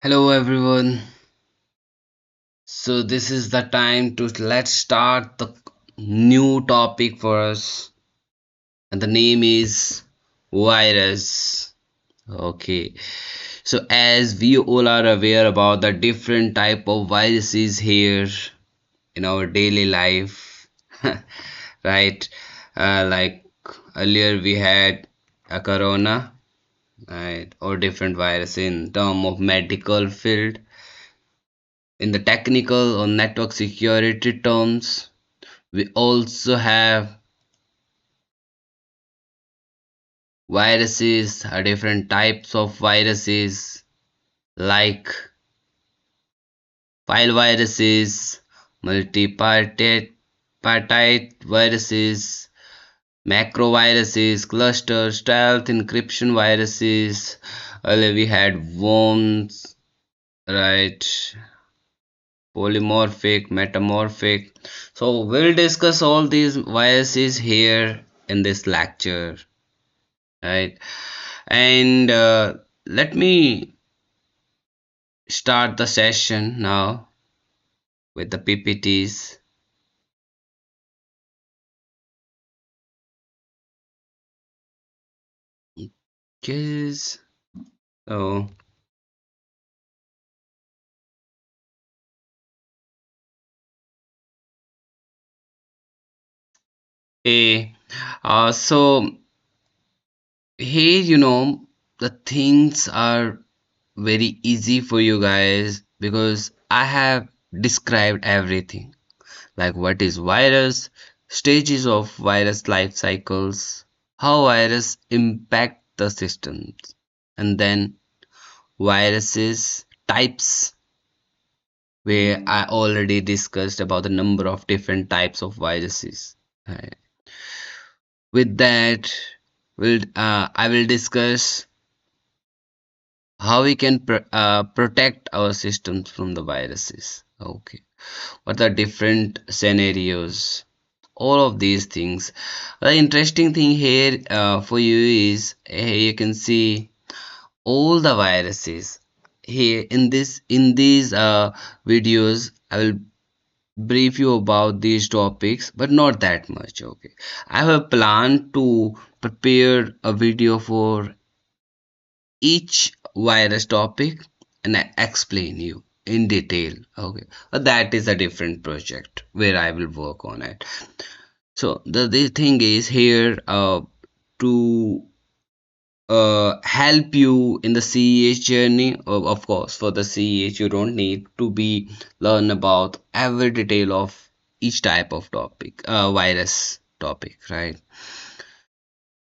Hello everyone. So this is the time to let's start the new topic for us, and the name is virus. Okay. So as we all are aware about the different type of viruses here in our daily life, right? Like earlier we had a corona, right, or different virus in term of medical field. In the technical or network security terms, we also have viruses, different types of viruses like file viruses, multi-partite viruses, macro viruses, cluster, stealth, encryption viruses. Earlier we had worms, right? Polymorphic, metamorphic. So we'll discuss all these viruses here in this lecture, right? And let me start the session now with the PPTs. Yes. Oh, hey. So here, the things are very easy for you guys because I have described everything. Like what is virus, stages of virus life cycles, how virus impact the systems, and then viruses types, where I already discussed about the number of different types of viruses. Right. With that, I will discuss how we can protect our systems from the viruses. Okay, what are different scenarios? All of these things. The interesting thing here for you is here you can see all the viruses here in these videos. I will brief you about these topics, but not that much. Okay, I have a plan to prepare a video for each virus topic and I explain you in detail. Okay, but that is a different project where I will work on it. So the thing is here to help you in the CEH journey. Of course, for the CEH, you don't need to be learn about every detail of each type of topic, virus topic, right?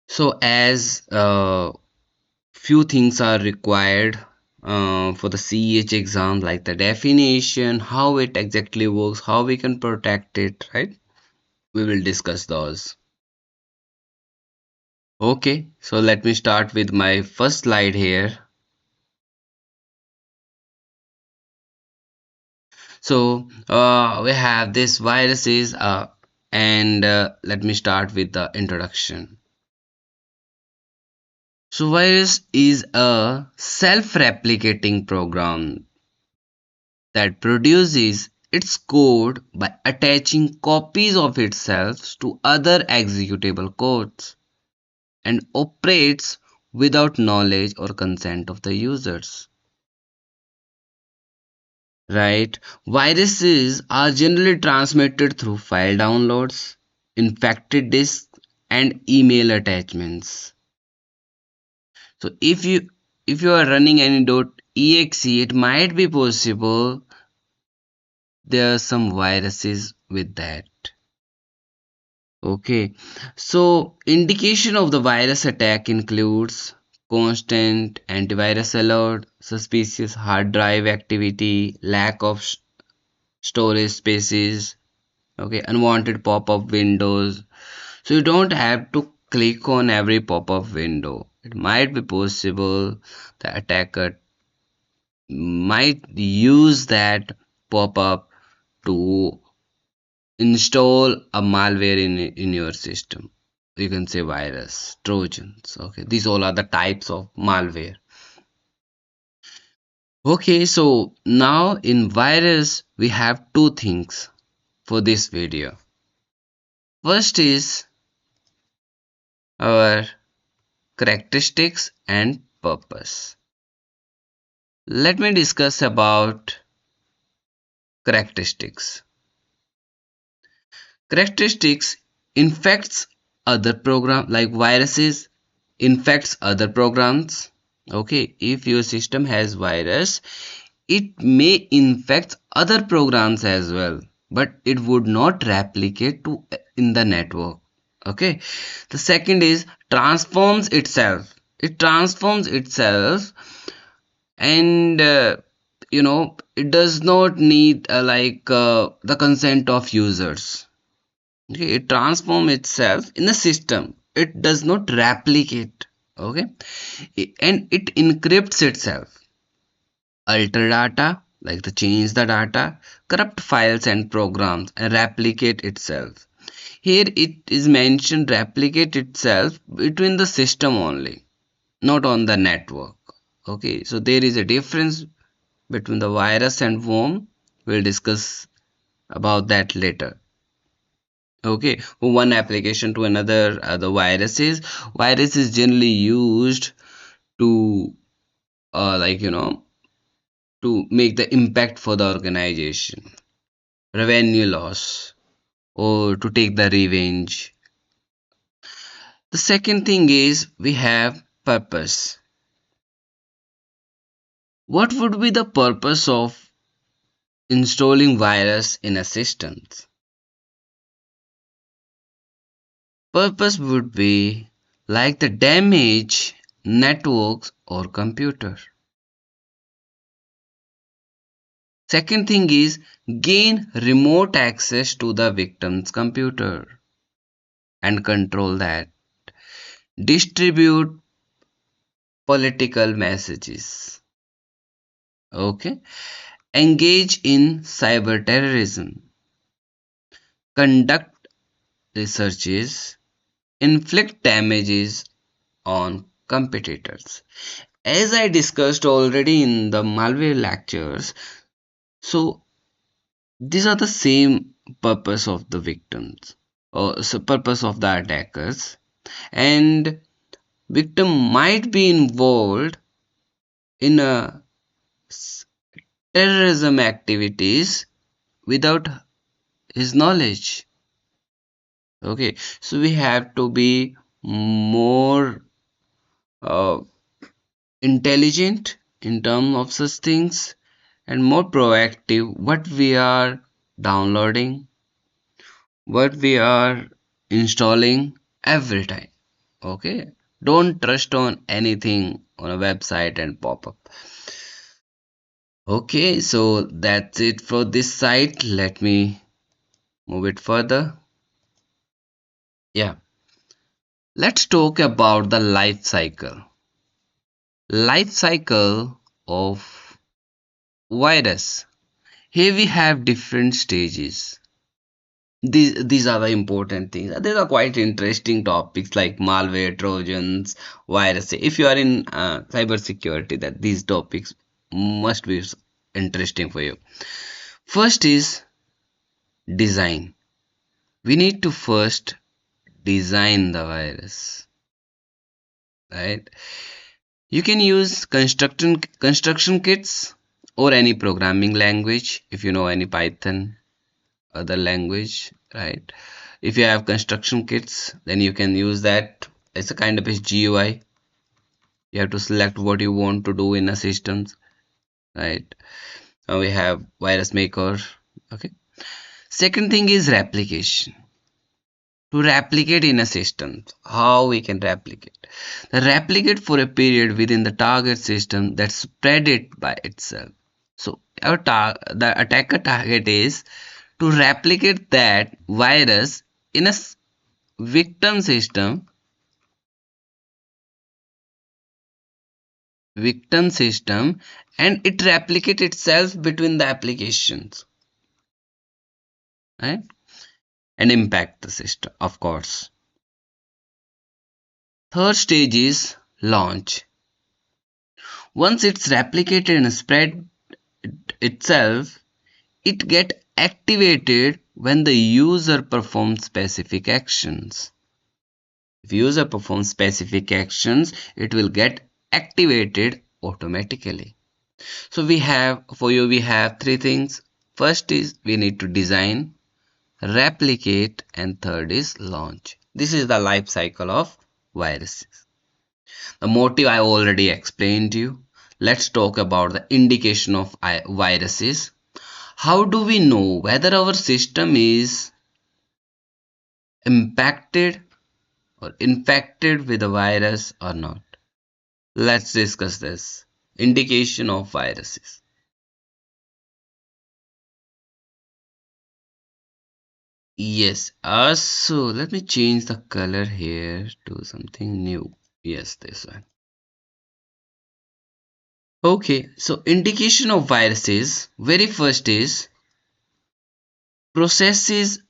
So as few things are required for the CEH exam, like the definition, how it exactly works, how we can protect it, right? We will discuss those. Okay, so let me start with my first slide here. So we have this viruses, and let me start with the introduction. So virus is a self-replicating program that produces its code by attaching copies of itself to other executable codes and operates without knowledge or consent of the users. Right? Viruses are generally transmitted through file downloads, infected disks, and email attachments. So if you are running any .exe, it might be possible there are some viruses with that. Okay. So indication of the virus attack includes constant antivirus alert, suspicious hard drive activity, lack of storage spaces, okay, unwanted pop-up windows. So you don't have to click on every pop-up window. It might be possible the attacker might use that pop-up to install a malware in your system. You can say virus, trojans. Okay, these all are the types of malware. Okay, so now in virus we have two things for this video. First is our characteristics and purpose. Let me discuss about characteristics. Characteristics infects other program like viruses infects other programs. Okay, if your system has virus, it may infect other programs as well, but it would not replicate to in the network. Okay, the second is transforms itself. It transforms itself, and it does not need the consent of users. Okay, it transforms itself in the system, it does not replicate. Okay, and it encrypts itself, alter data like the change the data, corrupt files and programs, and replicate itself. Here it is mentioned replicate itself between the system only, not on the network. Okay, so there is a difference between the virus and worm. We'll discuss about that later. Okay, from one application to another, the virus is generally used to to make the impact for the organization, revenue loss, or to take the revenge. The second thing is we have purpose. What would be the purpose of installing virus in a system? Purpose would be like the damage networks or computer. Second thing is gain remote access to the victim's computer and control that. Distribute political messages. Okay. Engage in cyber terrorism. Conduct researches. Inflict damages on competitors. As I discussed already in the malware lectures, so these are the same purpose of the victims or so purpose of the attackers, and victim might be involved in a terrorism activities without his knowledge. Okay, so we have to be more uh, intelligent in terms of such things and more proactive what we are downloading, what we are installing every time. Okay, don't trust on anything on a website and pop up. Okay, so that's it for this site. Let me move it further. Yeah, let's talk about the life cycle of virus. Here we have different stages. These are the important things. These are quite interesting topics like malware, trojans, virus. If you are in cyber security, that these topics must be interesting for you. First is design. We need to first design the virus, right? You can use construction kits or any programming language if you know any Python other language, right? If you have construction kits, then you can use that. It's a kind of a GUI. You have to select what you want to do in a system, right? Now we have virus maker. Okay. Second thing is replication. To replicate in a system, how we can replicate? The replicate for a period within the target system that spread it by itself. So the attacker target is to replicate that virus in a victim system and it replicate itself between the applications, right, and impact the system, of course. Third stage is launch. Once it's replicated and spread itself, it get activated when the user performs specific actions. If user performs specific actions, it will get activated automatically. So we have three things. First is we need to design, replicate, and third is launch. This is the life cycle of viruses. The motive I already explained to you. Let's talk about the indication of viruses. How do we know whether our system is impacted or infected with a virus or not? Let's discuss this. Indication of viruses. Yes, so let me change the color here to something new. Yes, this one. Okay, so indication of viruses. Very first is processes.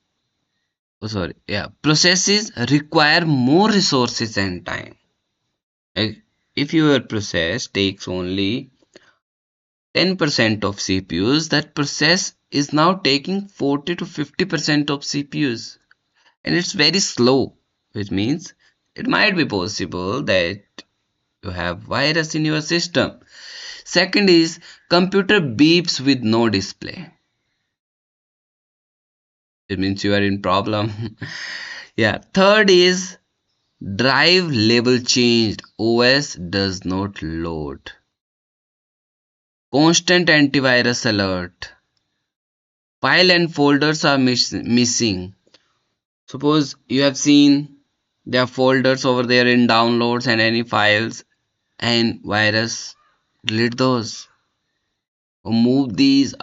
Oh, sorry, yeah, processes require more resources and time. Like, if your process takes only 10% of CPUs, that process is now taking 40 to 50% of CPUs, and it's very slow, which means it might be possible that you have virus in your system. Second is computer beeps with no display. It means you are in problem. Yeah. Third is drive label changed. OS does not load. Constant antivirus alert. File and folders are missing. Suppose you have seen there are folders over there in downloads and any files, and virus delete those or move these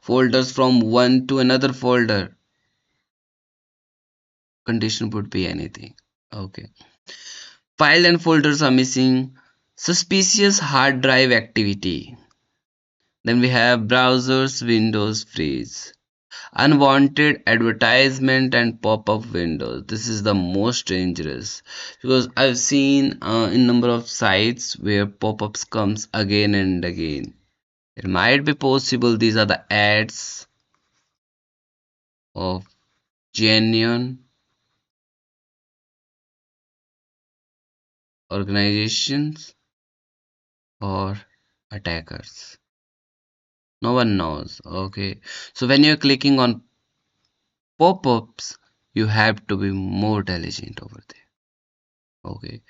folders from one to another folder. Condition would be anything. Okay. File and folders are missing. Suspicious hard drive activity. Then we have browsers windows freeze. Unwanted advertisement and pop-up windows. This is the most dangerous because I've seen in number of sites where pop-ups comes again and again. It might be possible these are the ads of genuine organizations or attackers. No one knows. Okay. So when you're clicking on pop-ups, you have to be more diligent over there. Okay.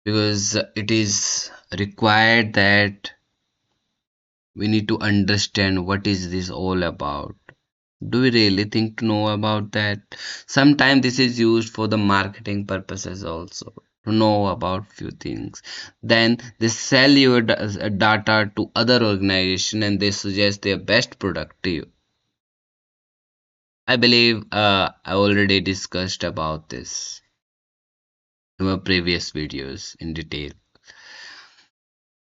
Because it is required that we need to understand what is this all about. Do we really think to know about that? Sometimes this is used for the marketing purposes also, to know about few things. Then they sell your data to other organization and they suggest their best product to you. I believe I already discussed about this in my previous videos in detail.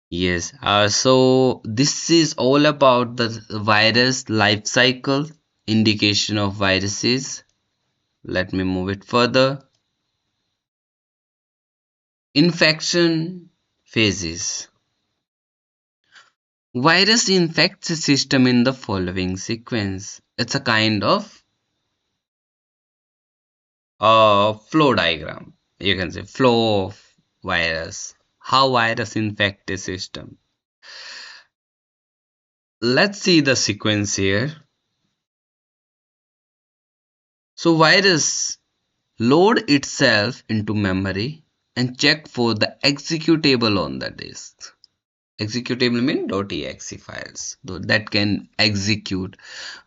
Yes, so this is all about the virus life cycle, indication of viruses. Let me move it further. Infection phases. Virus infects a system in the following sequence. It's a kind of flow diagram. You can say flow of virus. How virus infect a system. Let's see the sequence here. So virus load itself into memory and check for the executable on the disk. Executable means .exe files that can execute.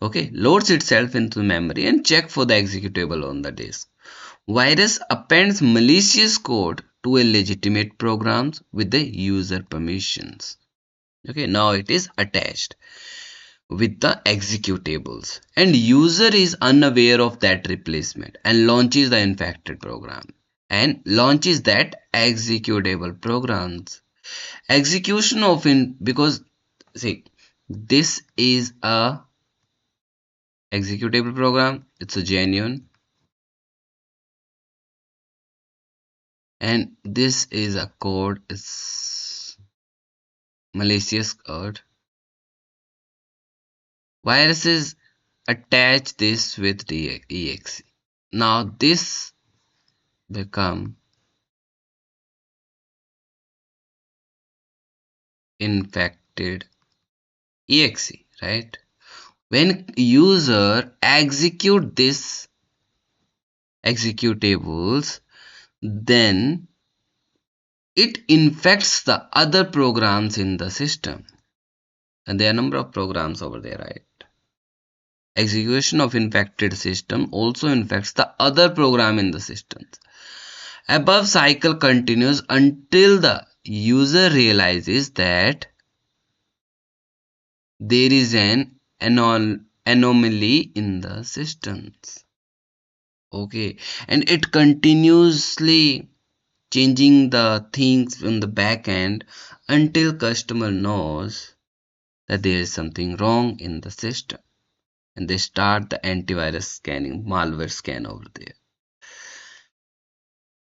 Okay, loads itself into memory and check for the executable on the disk. Virus appends malicious code to a legitimate programs with the user permissions. Okay, now it is attached with the executables and user is unaware of that replacement and launches the infected program and launches that executable programs. Execution of in because see this is a executable program, it's a genuine, and this is a code, it's malicious code. Viruses attach this with the exe. Now this become infected exe, right? When user execute this executables, then it infects the other programs in the system. And there are a number of programs over there, right? Execution of infected system also infects the other program in the system. Above cycle continues until the user realizes that there is an anomaly in the systems. Okay, and it continuously changing the things in the back end until customer knows that there is something wrong in the system, and they start the antivirus scanning, malware scan over there.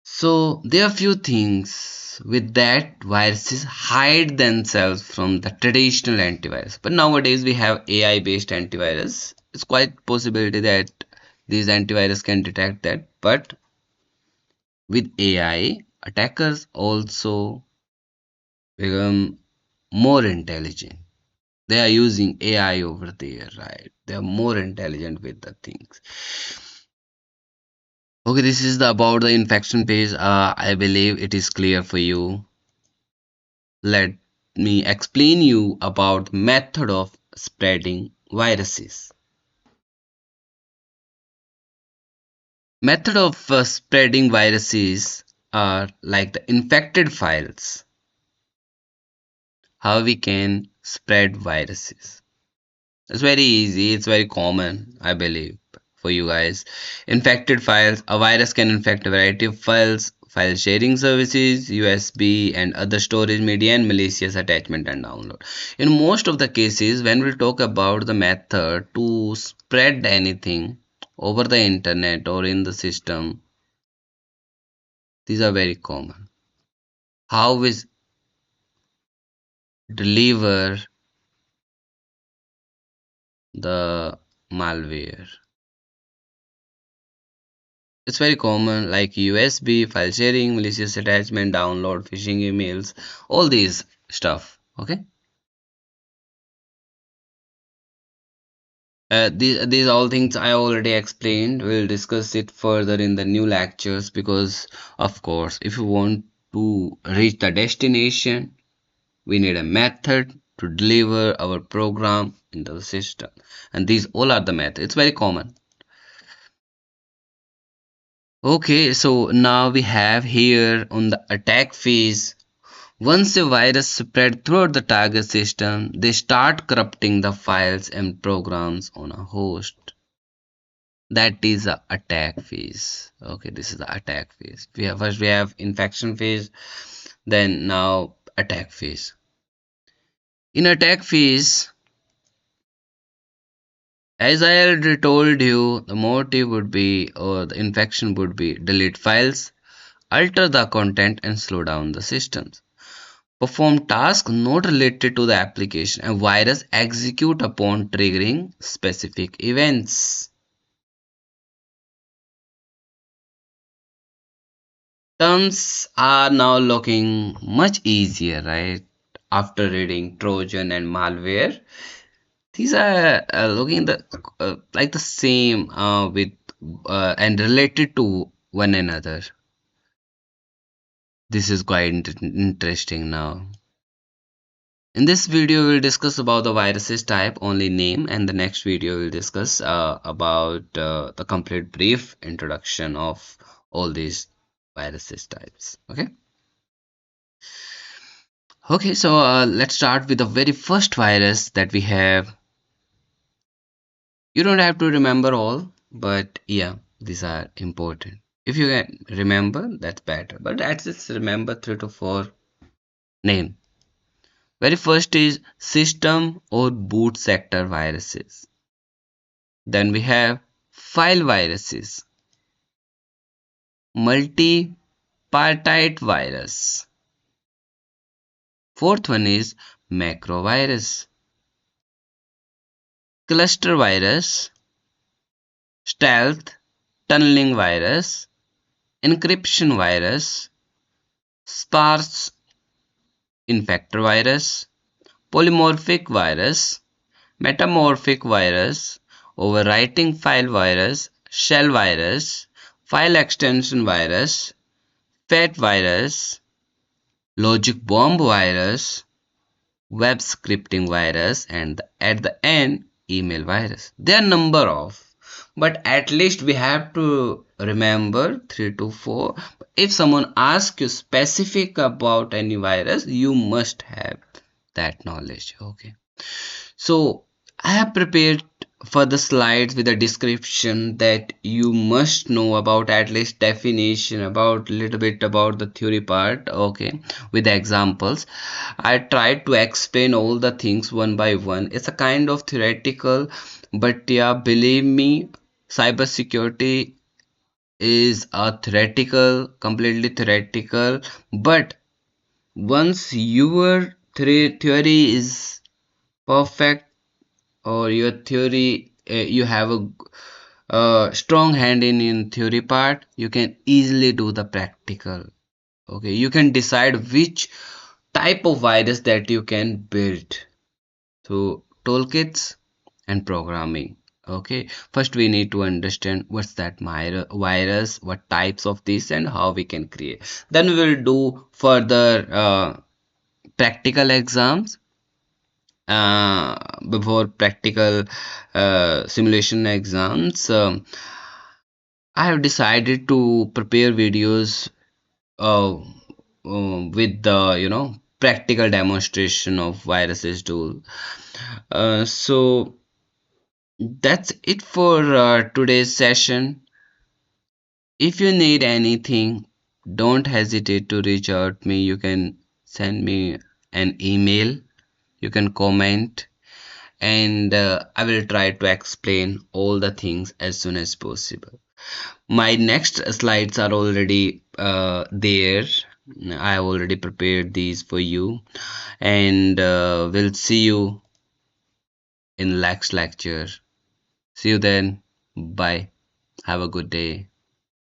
So there are few things with that viruses hide themselves from the traditional antivirus. But nowadays we have AI based antivirus. It's quite possibility that these antivirus can detect that. But with AI, attackers also become more intelligent. They are using AI over there, right? They are more intelligent with the things. Okay, this is the about the infection page. I believe it is clear for you. Let me explain you about the method of spreading viruses. Method of spreading viruses are like the infected files. How we can spread viruses. It's very easy. It's very common, I believe, for you guys. Infected files. A virus can infect a variety of files, file sharing services, USB, and other storage media, and malicious attachment and download. In most of the cases, when we talk about the method to spread anything over the internet or in the system, these are very common. How is deliver the malware? It's very common like USB, file sharing, malicious attachment, download, phishing emails, all these stuff. Okay. These all things I already explained. We'll discuss it further in the new lectures because, of course, if you want to reach the destination, we need a method to deliver our program into the system. And these all are the methods. It's very common. Okay, so now we have here on the attack phase. Once a virus spread throughout the target system, they start corrupting the files and programs on a host. That is the attack phase. Okay, this is the attack phase. We have infection phase, then now attack phase. In attack phase, as I already told you, the motive would be or the infection would be delete files, alter the content and slow down the systems. Perform tasks not related to the application and virus execute upon triggering specific events. Terms are now looking much easier, right? After reading Trojan and malware, these are looking like the same with and related to one another. This is quite interesting now. In this video, we'll discuss about the viruses type, only name, and the next video we'll discuss about the complete brief introduction of all these viruses types. Okay. Okay, so let's start with the very first virus that we have. You don't have to remember all, but yeah, these are important. If you can remember, that's better. But at least remember 3 to 4 name. Very first is system or boot sector viruses. Then we have file viruses, multi-partite virus, Fourth one is macrovirus, cluster virus, stealth, tunneling virus, encryption virus, sparse infector virus, polymorphic virus, metamorphic virus, overwriting file virus, shell virus, file extension virus, fat virus, logic bomb virus, web scripting virus, and at the end, email virus. There are number of, but at least we have to remember 3 to 4. If someone asks you specific about any virus, you must have that knowledge. Okay. So I have prepared for the slides with a description that you must know about, at least definition, about little bit about the theory part, okay, with the examples. I tried to explain all the things one by one. It's a kind of theoretical, but yeah, believe me, cybersecurity is a theoretical, completely theoretical, but once your theory is perfect, or your theory, you have a strong hand in theory part, you can easily do the practical. Okay, you can decide which type of virus that you can build. So toolkits and programming. Okay, first we need to understand what's that virus, what types of this, and how we can create. Then we will do further practical exams, uh, before practical simulation exams. I have decided to prepare videos uh, with the practical demonstration of viruses tool. So that's it for today's session. If you need anything, don't hesitate to reach out me. You can send me an email, you can comment, and I will try to explain all the things as soon as possible. My next slides are already there. I have already prepared these for you, and we'll see you in next lecture. See you then. Bye. Have a good day.